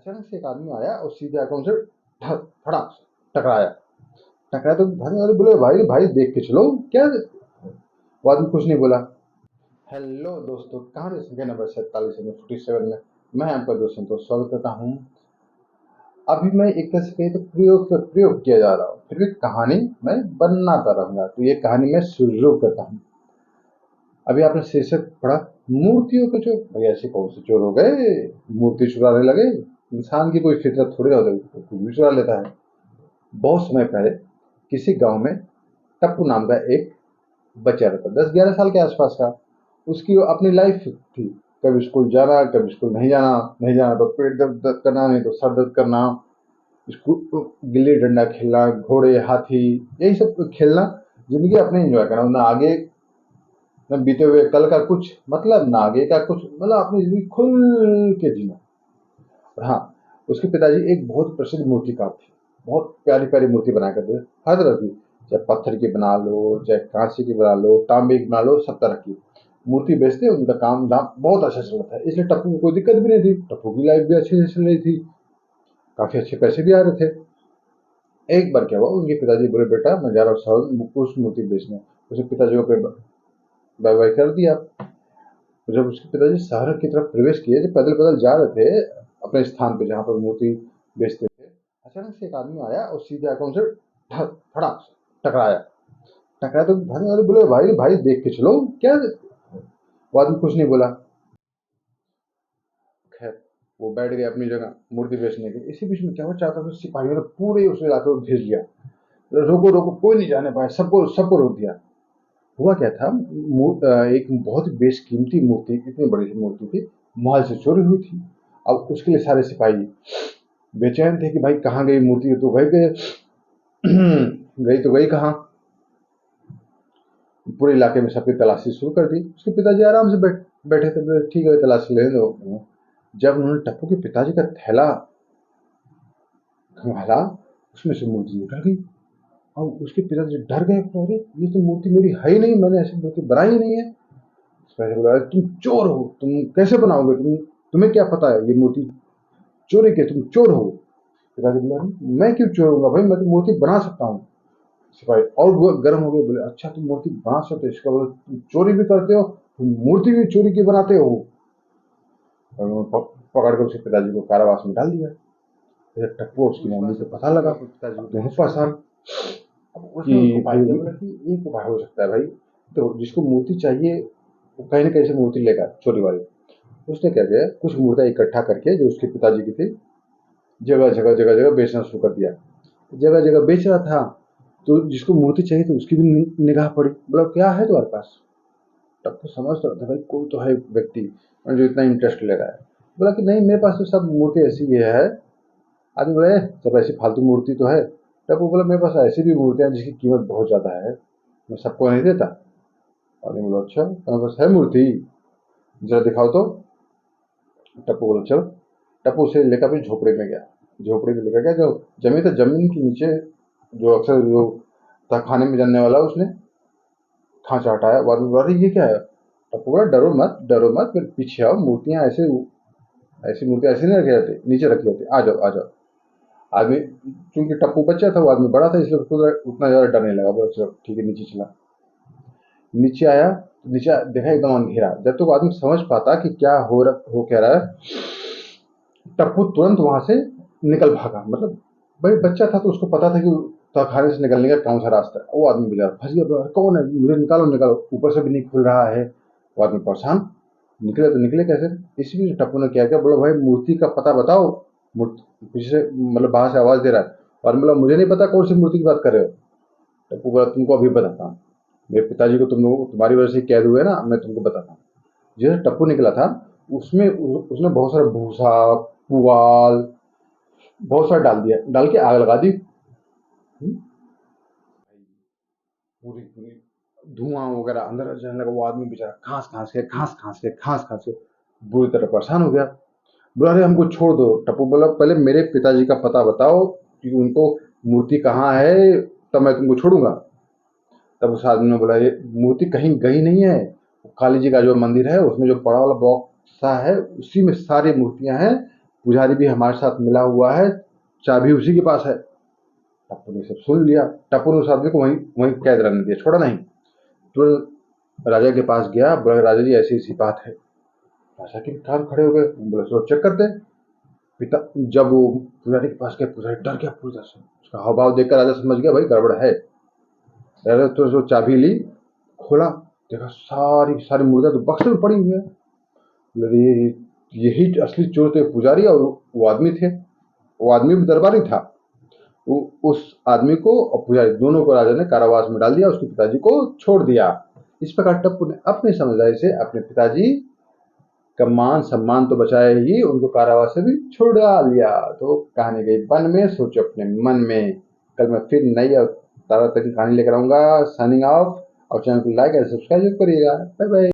अचानक से एक आदमी आया और सीधे आकर उनसे फटाक से टकराया। टकराया तो भागने वाले बोले, भाई भाई देख के चलो क्या। वो आदमी कुछ नहीं बोला। हेलो दोस्तों, कहानी संख्या नंबर 47 में 47 में मैं आपका दोस्त संतोष स्वागत करता हूँ। अभी मैं एक तरह से कहीं तो प्रयोग किया जा रहा हूँ, फिर भी कहानी मैं बनाता रहूंगा। तो ये कहानी मैं शुरू करता हूँ। अभी आपने शीर्षक पढ़ा, मूर्तियों के चोर। भाई ऐसे कौन से चोर हो गए, मूर्ति चुराने लगे। इंसान की कोई फितरत थोड़ी ना होती, तो कुछ भी चुरा लेता है। बहुत समय पहले किसी गांव में टप्पू नाम का एक बच्चा रहता, 10-11 साल के आसपास का। उसकी अपनी लाइफ थी। कभी स्कूल जाना, कभी स्कूल नहीं जाना। नहीं जाना तो पेट दर्द करना, नहीं तो सर दर्द करना। स्कूल गिल्ली डंडा खेलना, घोड़े हाथी, यही सब खेलना। जिंदगी अपने एंजॉय करना, ना आगे न बीते हुए कल का कुछ मतलब, ना आगे का कुछ मतलब, अपनी जिंदगी खुल के जीना। और हाँ, उसके पिताजी एक बहुत प्रसिद्ध मूर्तिकार थे। बहुत प्यारी प्यारी मूर्ति बनाया करते थे, हर तरह की। चाहे पत्थर की बना लो, चाहे कांसे की बना लो, तांबे की बना लो, सब तरह की मूर्ति बेचते। उनका काम धाम बहुत अच्छा चल रहा था, इसलिए टप्पू को कोई दिक्कत भी नहीं थी। टप्पू की लाइफ भी अच्छे से चल रही थी, काफी अच्छे पैसे भी आ रहे थे। एक बार क्या हुआ, उनके पिताजी बोले, बेटा मैं जा रहा हूँ शहर उस मूर्ति बेचने। उसके पिताजी को बाय बाय कर दिया। जब उसके पिताजी शहर की तरफ प्रवेश किए, जब पैदल पैदल जा रहे थे अपने स्थान पे जहाँ पर मूर्ति बेचते थे, अचानक से एक आदमी आया और सीधे आकर उनसे फटाक से टकराया। टकराया तो भागने वाले बोले, भाई भाई देख के चलो क्या। वो आदमी कुछ नहीं बोला। खैर, वो बैठ गए अपनी जगह मूर्ति बेचने के। इसी बीच में क्या हुआ, चाहता था सिपाहियों ने पूरे उस इलाके को घेर लिया। रोको रोको, कोई नहीं जाने पाया, सबको सबको रोक दिया। हुआ क्या था, एक बहुत बेशकीमती मूर्ति, इतनी बड़ी सी मूर्ति थी, महल से चोरी हुई थी। अब उसके लिए सारे सिपाही बेचैन थे कि भाई कहाँ गई मूर्ति, तो गई गए गई तो गई कहाँ। पूरे इलाके में सबकी तलाशी शुरू कर दी। उसके पिताजी आराम से बैठे थे, बोले, ठीक है तलाशी ले दो। जब उन्होंने टप्पू के पिताजी का थैला संभाला, उसमें से मूर्ति निकल गई। और उसके पिताजी डर गए, अरे ये तो मूर्ति मेरी है ही नहीं, मैंने ऐसी मूर्ति बनाई ही नहीं है। उसने बोला, तुम चोर हो, तुम कैसे बनाओगे, तुम्हें क्या पता है ये मूर्ति चोरी के, तुम चोर हो। पिताजी बोला, मैं क्यों चोर होऊंगा भाई, मैं तो मूर्ति बना सकता हूँ। सिपाही और वो गर्म हो गए, बोले, अच्छा तुम मूर्ति बना सकते हो, इसका मतलब तुम चोरी भी करते हो, तुम मूर्ति भी चोरी की बनाते हो। और उन्होंने पकड़ कर उसके पिताजी को कारावास में डाल दिया। फिर टप्पू और उसकी मम्मी को पता लगा, बहुत परेशान कि भाई एक उपाय हो सकता है भाई। तो जिसको मूर्ति चाहिए वो कहीं ना कहीं से मूर्ति लेगा, चोरी वाले। उसने क्या किया, कुछ मूर्तियां इकट्ठा करके जो उसके पिताजी की थी, जगह जगह बेचना शुरू कर दिया। जगह जगह बेच रहा था, तो जिसको मूर्ति चाहिए तो उसकी भी निगाह पड़ी। बोला, क्या है तुम्हारे पास। तब तो समझ रहा था भाई कोई तो है व्यक्ति जो इतना इंटरेस्ट ले रहा है। बोला कि नहीं, मेरे पास तो सब मूर्ति ऐसी ही है। आदमी बोले, सब ऐसी फालतू मूर्ति तो है। तब वो बोला, मेरे पास ऐसी भी मूर्तियां जिसकी कीमत बहुत ज्यादा है, मैं सबको नहीं देता। आदमी बोला, अच्छा तुम्हारे पास है मूर्ति, जरा दिखाओ तो। टप्पू बोला, चलो। टप्पू उसे लेकर फिर झोपड़ी में गया। झोपड़ी में लेकर गया, जो जमीन था, जमीन के नीचे जो अक्सर जो था खाने में जानने वाला, उसने खांचा हटाया। बाद में बोला, ये क्या है। टप्पू बोला, डरो मत डरो मत, फिर पीछे आओ, मूर्तियां ऐसे, ऐसी मूर्तियां ऐसे नहीं रखी जाती, नीचे रखी जाती, आ जाओ आ जाओ। आदमी, चूंकि टप्पू बच्चा था, वो आदमी बड़ा था, इसलिए उसको उतना ज्यादा डर नहीं लगा। बोला, चलो ठीक है, नीचे चला। नीचे आया, नीचे देखा एकदम अंधेरा। जब तक आदमी समझ पाता कि क्या हो क्या रहा है, टप्पू तुरंत वहां से निकल भागा। मतलब भाई बच्चा था तो उसको पता था कि तहखाने से निकलने का कौन सा रास्ता है। वो आदमी बेचारा फंस गया, बोला, कौन है, मुझे निकालो निकालो, ऊपर से भी नहीं खुल रहा है। वो आदमी परेशान, निकले तो निकले कैसे। इसी बीच टप्पू ने क्या किया, बोला, भाई मूर्ति का पता बताओ। पीछे से मतलब बाहर से आवाज दे रहा है। और बोला, मुझे नहीं पता कौन सी मूर्ति की बात कर रहे हो। टप्पू बोला, तुमको अभी बताता हूँ, मेरे पिताजी को तुम लोग तुम्हारी वजह से कैद हुए ना, मैं तुमको बताता हूँ। जैसे टप्पू निकला था, उसमें उसने बहुत सारा भूसा, पुआल, बहुत सारा डाल दिया, डाल के आग लगा दी। पूरी पूरी धुआं वगैरह अंदर जाने लगा। वो आदमी बेचारा खांस खांस के बुरी तरह परेशान हो गया। बोला, अरे हमको छोड़ दो। टप्पू बोला, पहले मेरे पिताजी का पता बताओ कि उनको मूर्ति कहाँ है, तब मैं तुमको छोड़ूंगा। तब उस आदमी ने बोला, ये मूर्ति कहीं गई नहीं है, काली जी का जो मंदिर है उसमें जो बड़ा वाला बॉक्सा है, उसी में सारी मूर्तियां हैं। पुजारी भी हमारे साथ मिला हुआ है, चाबी उसी के पास है। टप्पू ने सब सुन लिया। टप्पू ने उस आदमी को वहीं वहीं कैद रहने दिया, छोड़ा नहीं। तुरंत राजा के पास गया, बोला राजा जी ऐसी ऐसी बात है। राजा के कान खड़े हो गए, बोले चलो चेक करते। पिता जब वो पुजारी के पास गया, पुजारी डर गया पूरी तरह से। उसका हाव भाव देखकर राजा समझ गया भाई गड़बड़ है। राजा तो जो चाबी ली, खोला, देखा सारी सारी मुर्गियां तो बक्से में पड़ी हुई है। बोले यही असली चोर थे, पुजारी और वो आदमी थे। वो आदमी भी दरबारी था। उस आदमी को और पुजारी दोनों को राजा ने कारावास में डाल दिया, उसके पिताजी को छोड़ दिया। इस प्रकार टप्पू ने अपनी समझदारी से अपने पिताजी का मान सम्मान तो बचाया ही, उनको कारावास से भी छुड़ा लिया। तो कहानी गई वन में, सोचो अपने मन में। कल मैं फिर नई और तारा तक की कहानी लेकर आऊंगा। Signing off. और चैनल को लाइक और सब्सक्राइब करिएगा। Bye bye.